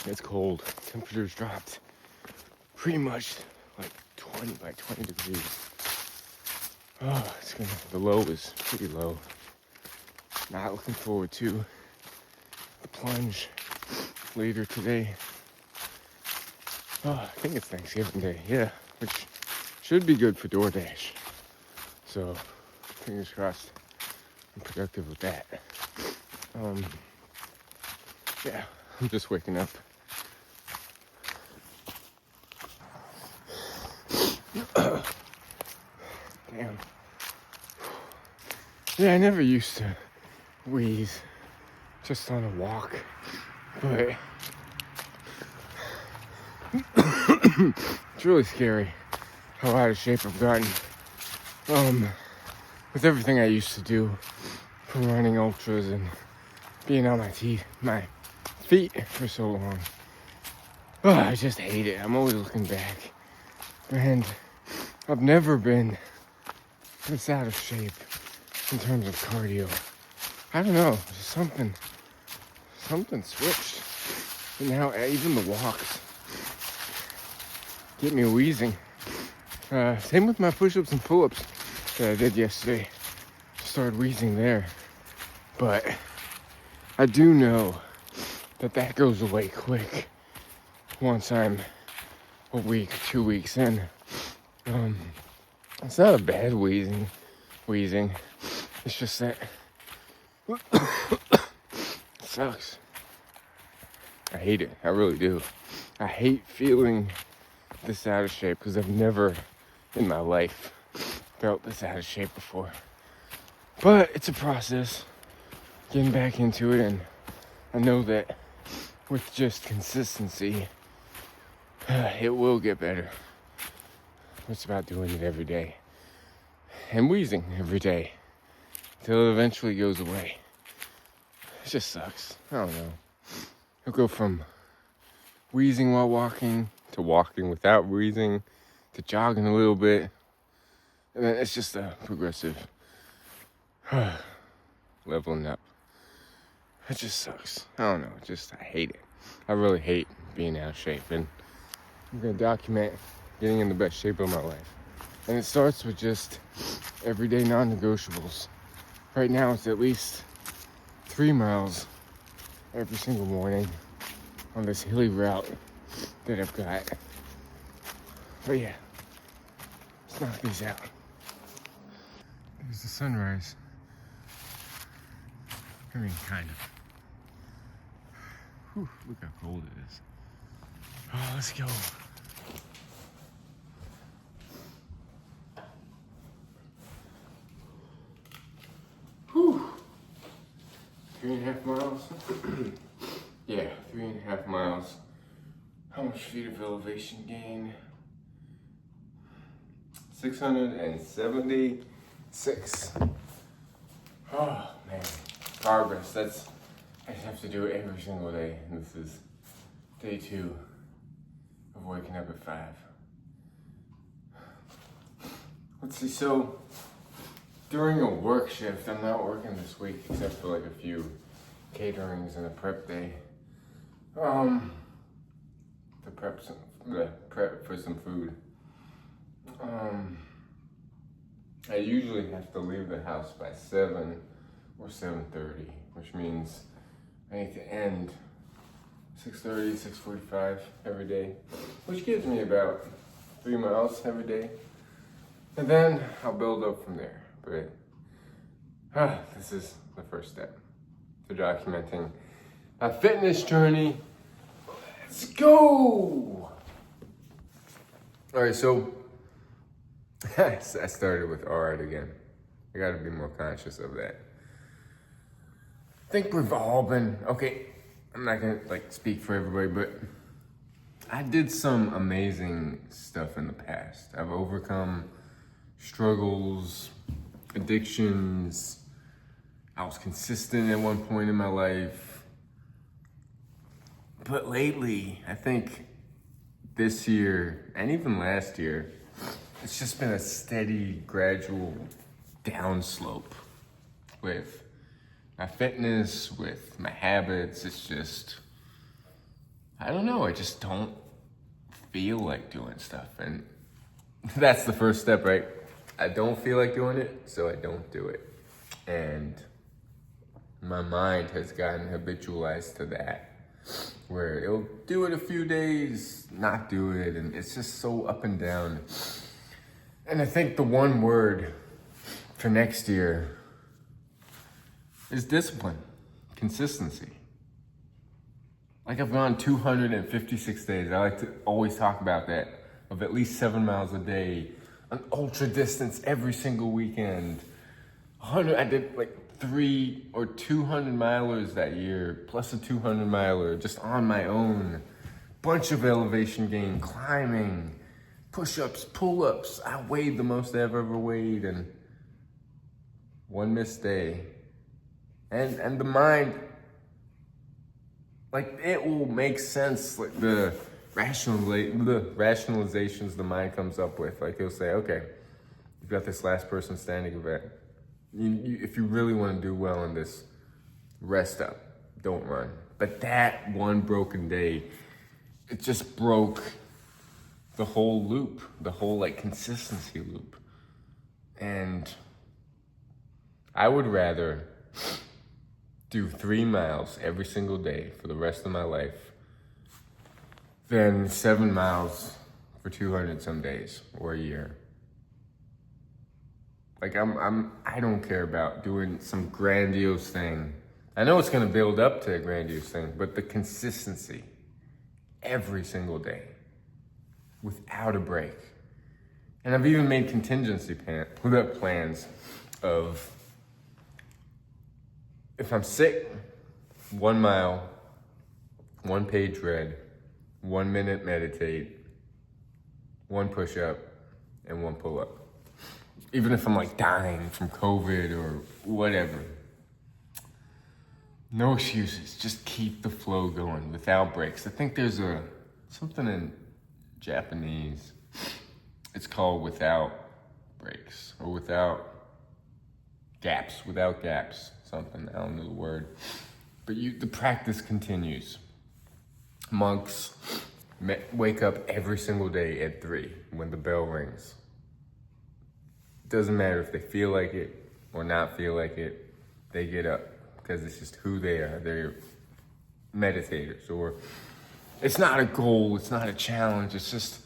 It's cold. Temperatures dropped pretty much like 20 degrees. Oh, the low is pretty low. Not looking forward to the plunge later today. Oh, I think it's Thanksgiving Day, yeah, which should be good for DoorDash. So, fingers crossed, I'm productive with that. Yeah, I'm just waking up. Damn. Yeah, I never used to wheeze just on a walk, but it's really scary how out of shape I've gotten. With everything I used to do, from running ultras and being on my feet for so long. Oh, I just hate it. I'm always looking back. And I've never been this out of shape in terms of cardio. I don't know, just something switched. And now even the walks get me wheezing. Same with my push-ups and pull-ups that I did yesterday. Started wheezing there. But I do know that goes away quick once I'm a week, 2 weeks in. It's not a bad wheezing. It's just that it sucks. I hate it. I really do. I hate feeling this out of shape because I've never in my life felt this out of shape before. But it's a process, getting back into it, and I know that with just consistency, it will get better. It's about doing it every day and wheezing every day till it eventually goes away. It just sucks. I don't know. I'll go from wheezing while walking to walking without wheezing to jogging a little bit, and then it's just a progressive leveling up. It just sucks. I don't know. I hate it. I really hate being out of shape, and I'm gonna document getting in the best shape of my life. And it starts with just everyday non-negotiables. Right now it's at least 3 miles every single morning on this hilly route that I've got. But yeah, let's knock these out. There's the sunrise. I mean, kind of. Whew, look how cold it is. Oh, let's go. Whew. 3.5 miles? Yeah, 3.5 miles. How much feet of elevation gain? 676. Oh, man. Progress. I just have to do it every single day. And this is day 2 of waking up at 5. Let's see, so during a work shift, I'm not working this week except for like a few caterings and a prep day. To prep for some food. I usually have to leave the house by 7 or 7:30, which means I need to end 6:30, 6:45 every day, which gives me about 3 miles every day. And then I'll build up from there. But this is the first step to documenting my fitness journey. Let's go! All right, so I started with all right again. I gotta be more conscious of that. I think we've all been, okay, I'm not gonna speak for everybody, but I did some amazing stuff in the past. I've overcome struggles, addictions. I was consistent at one point in my life. But lately, I think this year, and even last year, it's just been a steady, gradual downslope with my fitness, with my habits. It's just, I don't know, I just don't feel like doing stuff. And that's the first step, right? I don't feel like doing it, so I don't do it. And my mind has gotten habitualized to that, where it'll do it a few days, not do it, and it's just so up and down. And I think the one word for next year is discipline, consistency. Like I've gone 256 days. I like to always talk about that, of at least 7 miles a day, an ultra distance every single weekend. I did like 3 or 200 milers that year, plus a 200 miler just on my own. Bunch of elevation gain, climbing, push-ups, pull-ups. I weighed the most I've ever weighed, and one missed day. And the mind, like, it will make sense, like the rationalizations the mind comes up with. Like, it'll say, okay, you've got this last person standing event. If you really want to do well in this, rest up, don't run. But that one broken day, it just broke the whole loop, the whole like consistency loop. And I would rather do 3 miles every single day for the rest of my life than 7 miles for 200 some days or a year. Like I don't care about doing some grandiose thing. I know it's gonna build up to a grandiose thing, but the consistency every single day without a break. And I've even made contingency plans of, if I'm sick, 1 mile, 1 page read, 1 minute meditate, 1 push up, and 1 pull up. Even if I'm like dying from COVID or whatever. No excuses, just keep the flow going without breaks. I think there's something in Japanese, it's called without breaks, or without gaps, something, I don't know the word. But the practice continues. Monks wake up every single day at 3 when the bell rings. Doesn't matter if they feel like it or not feel like it, they get up because it's just who they are. They're meditators, or it's not a goal, it's not a challenge, it's just,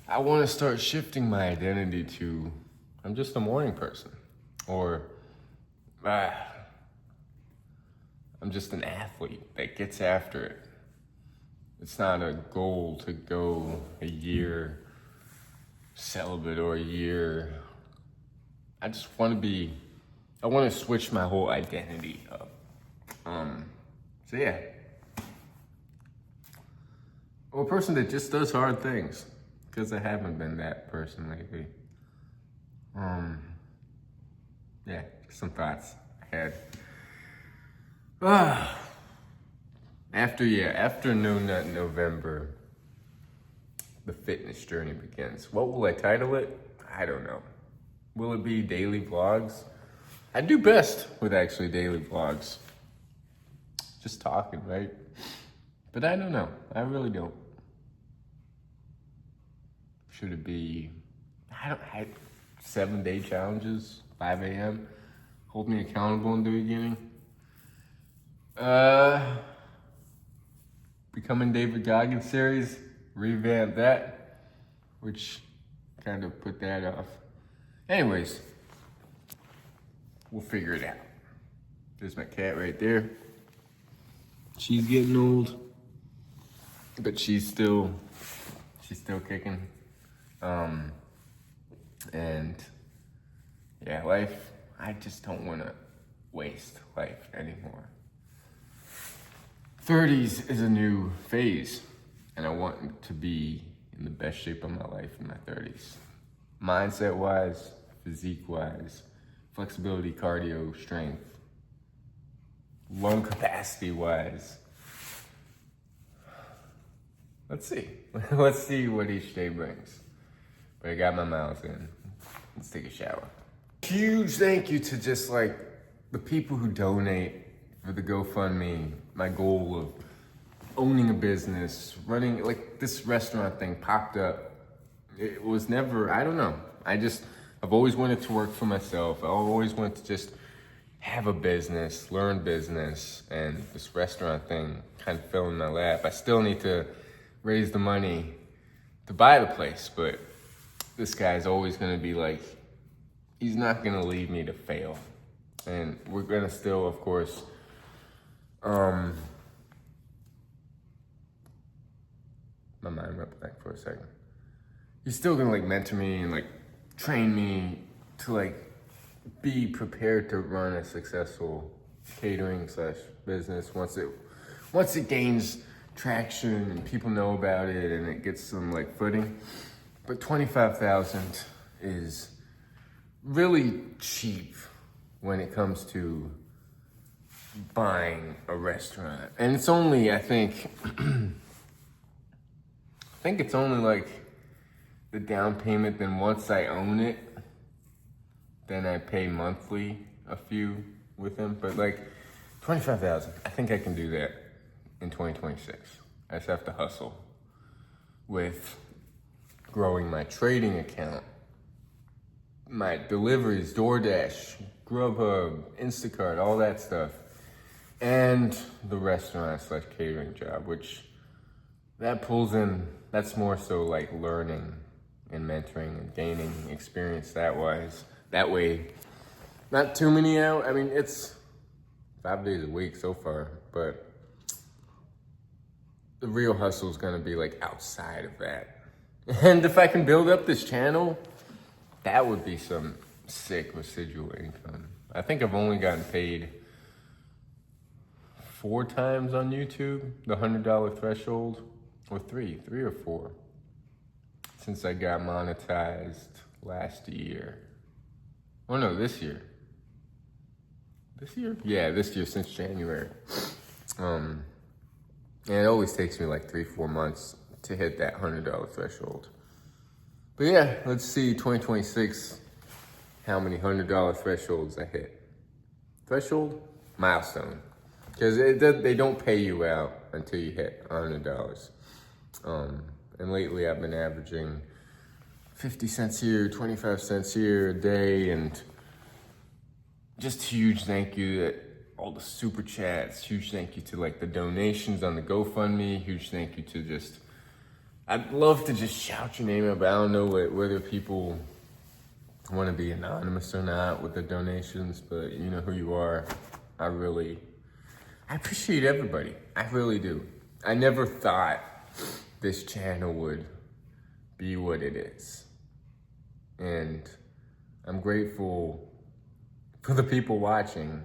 I want to start shifting my identity to, I'm just a morning person, or I'm just an athlete that gets after it. It's not a goal to go a year celibate or a year. I just want to I want to switch my whole identity up. So yeah. I'm a person that just does hard things, because I haven't been that person lately. Yeah, just some thoughts I had. After No Nut November, the fitness journey begins. What will I title it? I don't know. Will it be daily vlogs? I do best with actually daily vlogs. Just talking, right? But I don't know. I really don't. Should it be, 7-day challenges, 5 a.m.? Hold me accountable in the beginning. Becoming David Goggins series, revamp that, which kind of put that off. Anyways, we'll figure it out. There's my cat right there. She's getting old, but she's still kicking. And yeah, life, I just don't want to waste life anymore. 30s is a new phase, and I want to be in the best shape of my life in my 30s. Mindset-wise, physique-wise, flexibility, cardio, strength, lung capacity-wise. Let's see. Let's see what each day brings. But I got my mouth in. Let's take a shower. Huge thank you to just like the people who donate for the GoFundMe. My goal of owning a business, running, like this restaurant thing popped up. It was never, I don't know. I've always wanted to work for myself. I've always wanted to just have a business, learn business, and this restaurant thing kind of fell in my lap. I still need to raise the money to buy the place, but this guy's always gonna be like, he's not gonna leave me to fail. And we're gonna still, of course, my mind went blank for a second. He's still gonna like mentor me and like train me to like be prepared to run a successful catering / business once it gains traction and people know about it and it gets some like footing. But $25,000 is really cheap when it comes to buying a restaurant. And it's only, I think it's only like the down payment. Then once I own it, then I pay monthly a few with him. But like $25,000, I think I can do that in 2026. I just have to hustle with growing my trading account, my deliveries, DoorDash, Grubhub, Instacart, all that stuff, and the restaurant / catering job, which that pulls in, that's more so like learning and mentoring and gaining experience that way. Not too many out. I mean, it's 5 days a week so far, but the real hustle is gonna be like outside of that. And if I can build up this channel, that would be some sick residual income. I think I've only gotten paid 4 times on YouTube, the $100 threshold, or three or four, since I got monetized last year. Oh no, this year. This year? Yeah, this year, since January. And it always takes me like 3-4 months to hit that $100 threshold. But yeah, let's see 2026, how many $100 thresholds I hit. Threshold? Milestone. Because they don't pay you out until you hit $100. And lately I've been averaging 50 cents here, 25 cents here a day, and just huge thank you to all the super chats, huge thank you to like the donations on the GoFundMe, huge thank you to just, I'd love to just shout your name out, but I don't know whether people want to be anonymous or not with the donations, but you know who you are. I appreciate everybody. I really do. I never thought this channel would be what it is. And I'm grateful for the people watching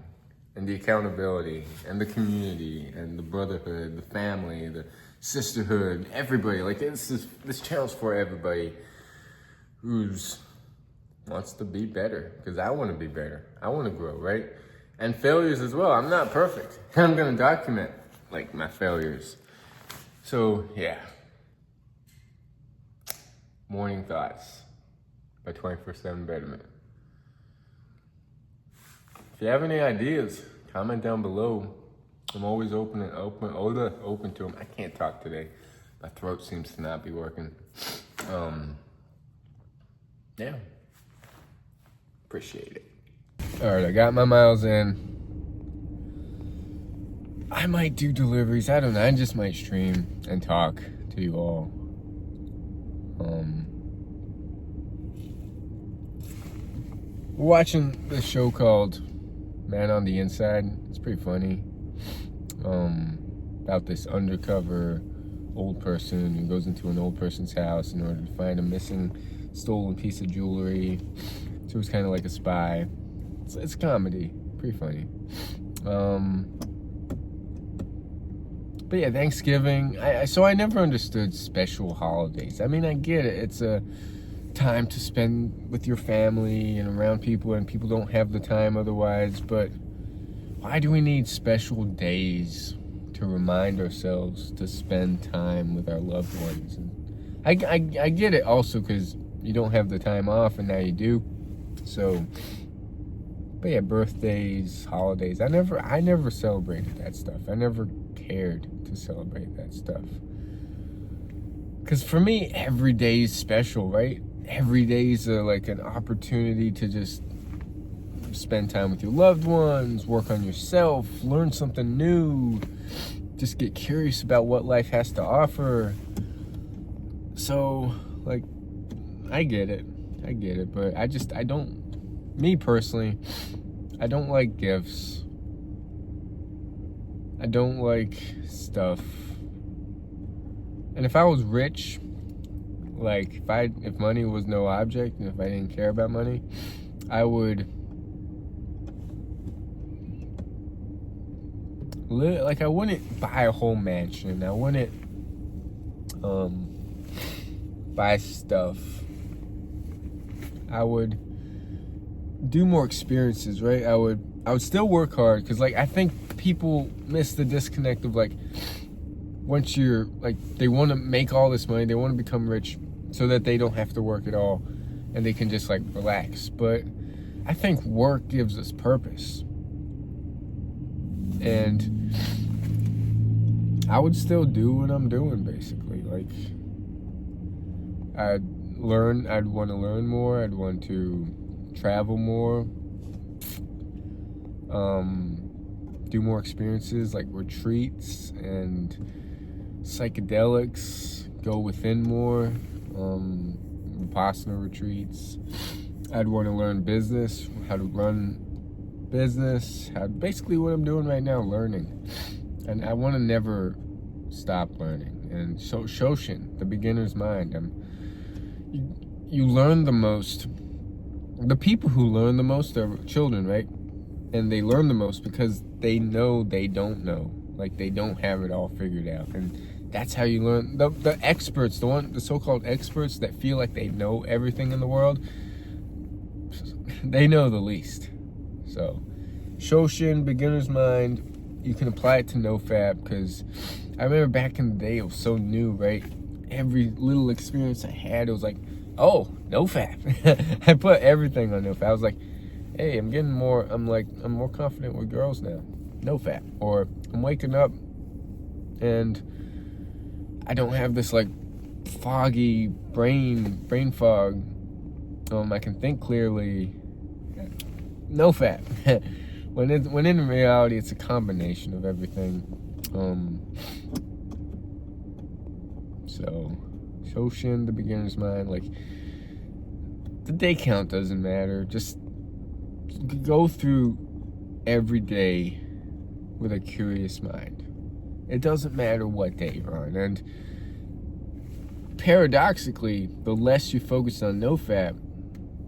and the accountability and the community and the brotherhood, the family, the sisterhood, everybody. Like this channel's for everybody who's wants to be better, because I want to be better. I want to grow, right? And failures as well. I'm not perfect. I'm going to document like my failures. So yeah. Morning Thoughts by 24/7 Betterment. If you have any ideas, comment down below. I'm always open to them. I can't talk today. My throat seems to not be working. Yeah. Appreciate it. All right, I got my miles in. I might do deliveries. I don't know. I just might stream and talk to you all. We're watching this show called Man on the Inside. It's pretty funny. About this undercover old person who goes into an old person's house in order to find a missing, stolen piece of jewelry. So it's kind of like a spy. It's comedy, pretty funny. But yeah, Thanksgiving. So I never understood special holidays. I mean, I get it. It's a time to spend with your family and around people, and people don't have the time otherwise. But why do we need special days to remind ourselves to spend time with our loved ones? And I get it also because you don't have the time off, and now you do. So, but yeah, birthdays, holidays. I never celebrated that stuff. I never cared to celebrate that stuff. Because for me, every day is special, right? Every day is like an opportunity to just spend time with your loved ones, work on yourself, learn something new, just get curious about what life has to offer. So, like, I get it, but me personally, I don't like gifts. I don't like stuff. And if I was rich, like if money was no object and if I didn't care about money, I would I wouldn't buy a whole mansion. I wouldn't buy stuff. I would do more experiences, right? I would still work hard, because like I think people miss the disconnect of like, once you're like, they want to make all this money, they want to become rich so that they don't have to work at all and they can just like relax. But I think work gives us purpose, and I would still do what I'm doing basically. Like, I'd want to learn more, I'd want to travel more, do more experiences like retreats and psychedelics, go within more, Vipassana retreats. I'd want to learn business, how to run business, basically what I'm doing right now, learning. And I want to never stop learning. And so Shoshin, the beginner's mind, you learn the most. The people who learn the most are children, right? And they learn the most because they know they don't know. Like, they don't have it all figured out. And that's how you learn. The experts, the so-called experts that feel like they know everything in the world, they know the least. So, Shoshin, beginner's mind, you can apply it to NoFap, because I remember back in the day, it was so new, right? Every little experience I had, it was like, oh, NoFap. I put everything on NoFap. I was like, hey, I'm more confident with girls now. NoFap. Or I'm waking up and I don't have this like foggy brain fog. I can think clearly. NoFap. when in reality, it's a combination of everything. So, Shoshin, the beginner's mind, like, the day count doesn't matter. Just go through every day with a curious mind. It doesn't matter what day you're on. And paradoxically, the less you focus on NoFap,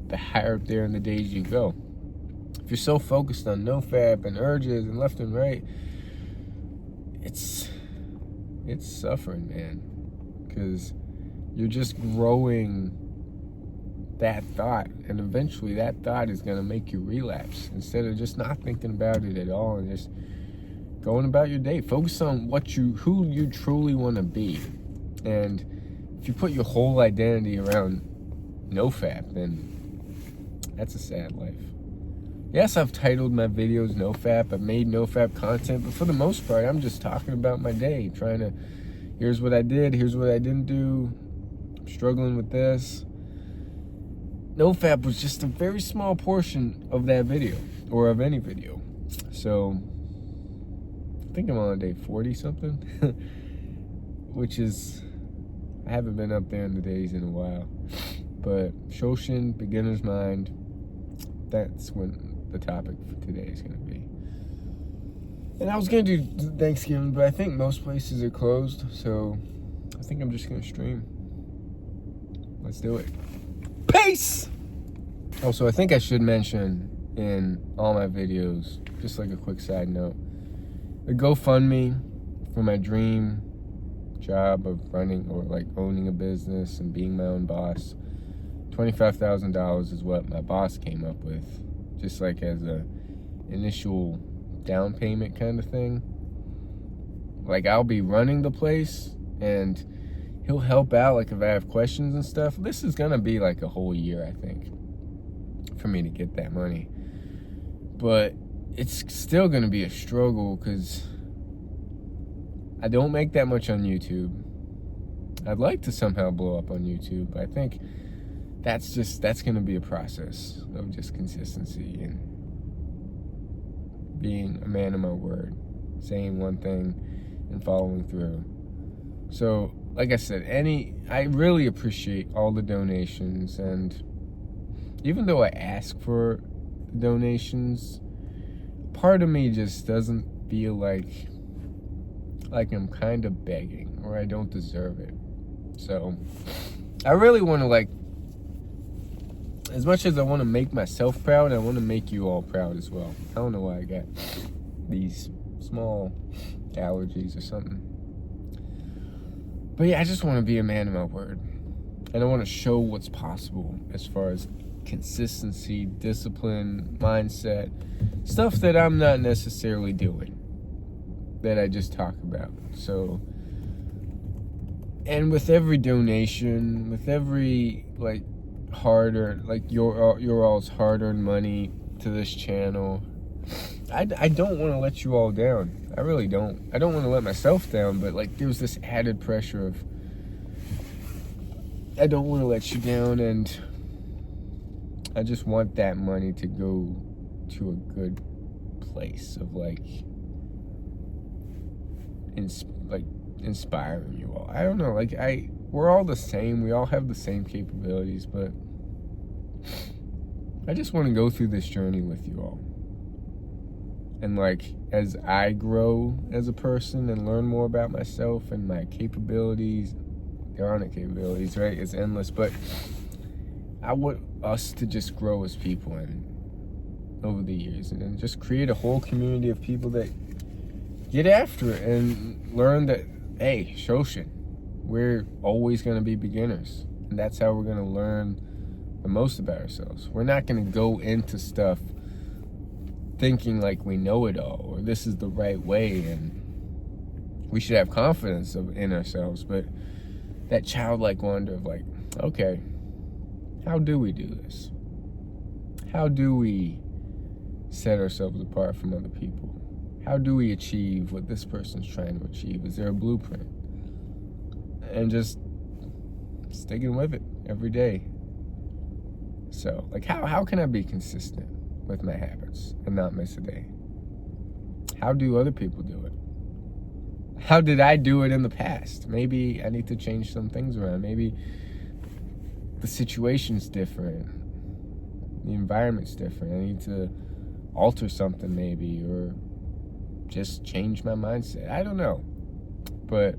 the higher up there in the days you go. If you're so focused on NoFap and urges and left and right, it's suffering, man. Because you're just growing that thought, and eventually that thought is going to make you relapse, instead of just not thinking about it at all and just going about your day. Focus on who you truly want to be. And if you put your whole identity around NoFap, then that's a sad life. Yes, I've titled my videos NoFap, I've made NoFap content, but for the most part, I'm just talking about my day, here's what I did, here's what I didn't do, I'm struggling with this. NoFap was just a very small portion of that video, or of any video. So, I think I'm on day 40 something, which is, I haven't been up there in the days in a while. But Shoshin, beginner's mind, that's when the topic for today is going to be. And I was going to do Thanksgiving, but I think most places are closed, so I think I'm just going to stream. Let's do it. Peace! Also, I think I should mention in all my videos, just like a quick side note, the GoFundMe for my dream job of running or like owning a business and being my own boss. $25,000 is what my boss came up with, just like as a initial down payment kind of thing. Like, I'll be running the place and he'll help out, like if I have questions and stuff. This is gonna be like a whole year, I think, for me to get that money. But it's still gonna be a struggle, because I don't make that much on YouTube. I'd like to somehow blow up on YouTube, but I think that's going to be a process of just consistency and being a man of my word, saying one thing and following through. So, like I said, I really appreciate all the donations, and even though I ask for donations, part of me just doesn't feel like I'm kind of begging or I don't deserve it. So I really want to, as much as I want to make myself proud, I want to make you all proud as well. I don't know why I got these small allergies or something. But yeah, I just want to be a man of my word. And I want to show what's possible as far as consistency, discipline, mindset, stuff that I'm not necessarily doing, that I just talk about. So, and with every donation, with every your all's hard-earned money to this channel, I don't want to let you all down. I really don't. I don't want to let myself down, but there's this added pressure of I don't want to let you down, and I just want that money to go to a good place of inspiring you all. I don't know, we're all the same. We all have the same capabilities, but I just want to go through this journey with you all. And as I grow as a person and learn more about myself and my capabilities, there aren't capabilities, right? It's endless, but I want us to just grow as people and over the years, and then just create a whole community of people that get after it and learn that, hey, Shoshin, we're always going to be beginners, and that's how we're going to learn the most about ourselves. We're not going to go into stuff thinking we know it all or this is the right way, and we should have confidence in ourselves, but that childlike wonder of okay, how do we do this? How do we set ourselves apart from other people? How do we achieve what this person's trying to achieve? Is there a blueprint? And just sticking with it every day. So, how can I be consistent with my habits and not miss a day? How do other people do it? How did I do it in the past? Maybe I need to change some things around. Maybe the situation's different. The environment's different. I need to alter something maybe, or just change my mindset. I don't know. But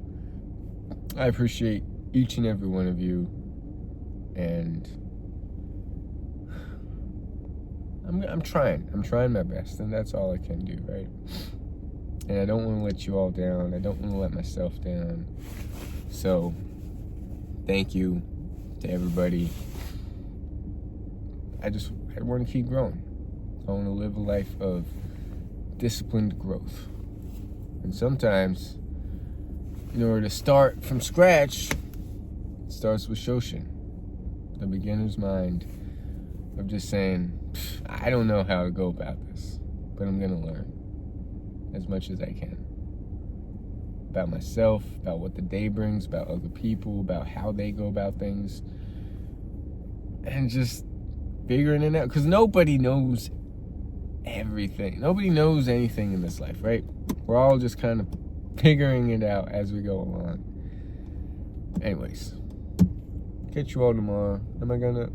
I appreciate each and every one of you, and I'm trying my best, and that's all I can do, right? And I don't want to let you all down. I don't want to let myself down. So, thank you to everybody. I want to keep growing. I want to live a life of disciplined growth. And sometimes, in order to start from scratch, it starts with Shoshin, the beginner's mind of just saying, I don't know how to go about this, but I'm going to learn as much as I can. About myself, about what the day brings, about other people, about how they go about things. And just figuring it out. Because nobody knows everything. Nobody knows anything in this life, right? We're all just kind of figuring it out as we go along. Anyways, catch you all tomorrow. Am I going to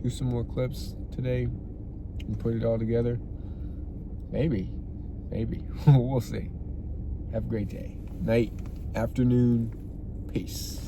do some more clips today and put it all together? Maybe. We'll see. Have a great day. Night, afternoon. Peace.